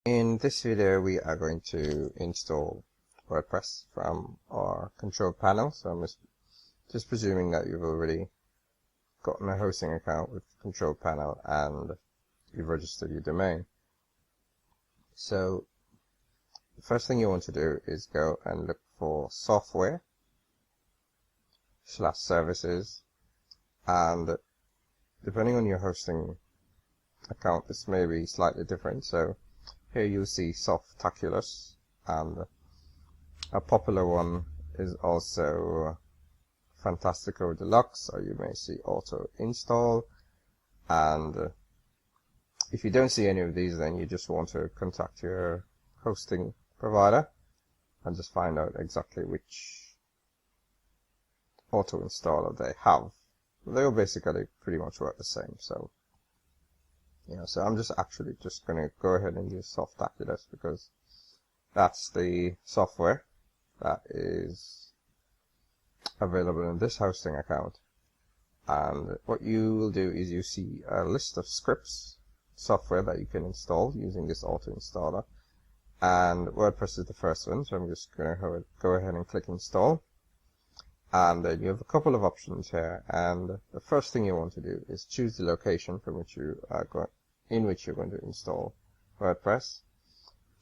In this video, we are going to install WordPress from our control panel. So I'm just presuming that you've already gotten a hosting account with control panel and you've registered your domain. So the first thing you want to do is go and look for software/services, and depending on your hosting account, this may be slightly different. So here you'll see Softaculous, and a popular one is also Fantastico Deluxe, or you may see Auto Install. And if you don't see any of these, then you just want to contact your hosting provider and just find out exactly which auto installer they have. They all basically pretty much work the same. So so I'm just going to go ahead and use Softaculous because that's the software that is available in this hosting account. And what you will do is you see a list of scripts, software that you can install using this auto installer, and WordPress is the first one. So I'm just going to go ahead and click install, and then you have a couple of options here. And the first thing you want to do is choose the location from which you are in which you're going to install WordPress.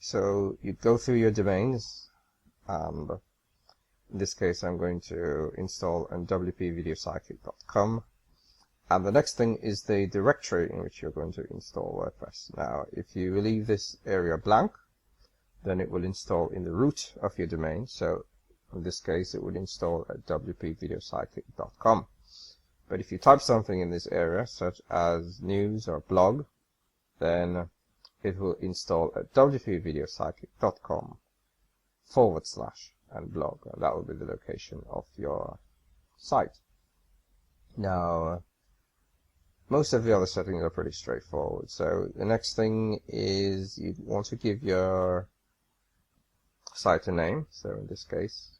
So you go through your domains, and in this case I'm going to install on wpvideopsychic.com, and the next thing is the directory in which you're going to install WordPress. Now if you leave this area blank, then it will install in the root of your domain. So in this case it would install at wpvideopsychic.com. But if you type something in this area, such as news or blog, then it will install at wpvideopsychic.com / and blog, and that will be the location of your site. Now, most of the other settings are pretty straightforward. So the next thing is you want to give your site a name. So in this case,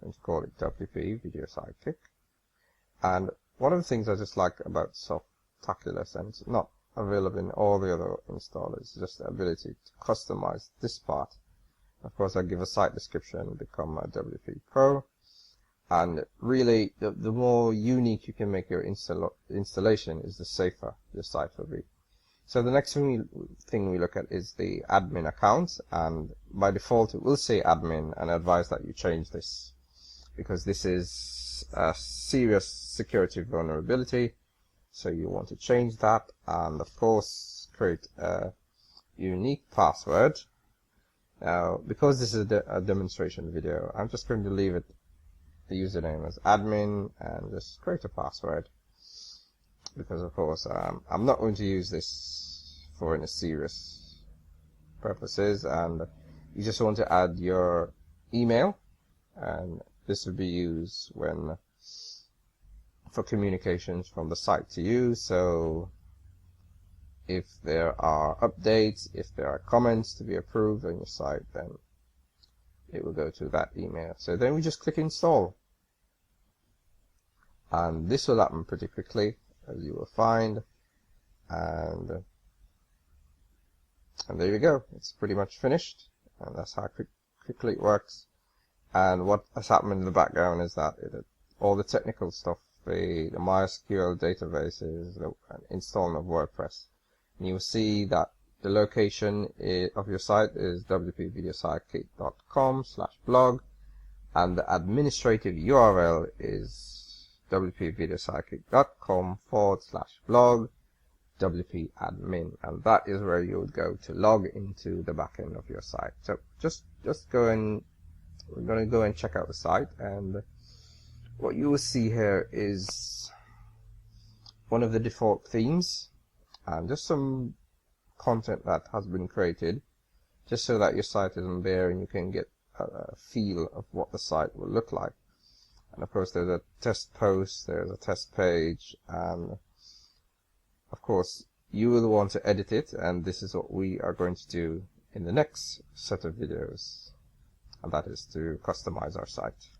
I'm going to call it WP Video Sidekick. And one of the things I just like about Softaculous, and it's not available in all the other installers, just the ability to customize this part. Of course, I give a site description, become a WP Pro, and really the more unique you can make your installation is the safer your site will be. So the next thing we look at is the admin account, and by default it will say admin, and I advise that you change this because this is a serious security vulnerability. So you want to change that, and of course create a unique password. Now, because this is a demonstration video, I'm just going to leave it the username as admin and just create a password, because of course I'm not going to use this for any serious purposes. And you just want to add your email, and this will be used for communications from the site to you. So if there are updates, if there are comments to be approved on your site, then it will go to that email. So then we just click install, and this will happen pretty quickly, as you will find. And there you go, it's pretty much finished, and that's how quickly it works. And what has happened in the background is that all the technical stuff, the MySQL databases, the installing of WordPress, and you will see that the location of your site is wpvideopsychic.com /blog, and the administrative URL is wpvideopsychic.com / blog wp-admin, and that is where you would go to log into the backend of your site. So just go and we're going to go and check out the site, and what you will see here is one of the default themes and just some content that has been created just so that your site isn't bare and you can get a feel of what the site will look like. And of course there's a test post, there's a test page, and of course you will want to edit it, and this is what we are going to do in the next set of videos, and that is to customize our site.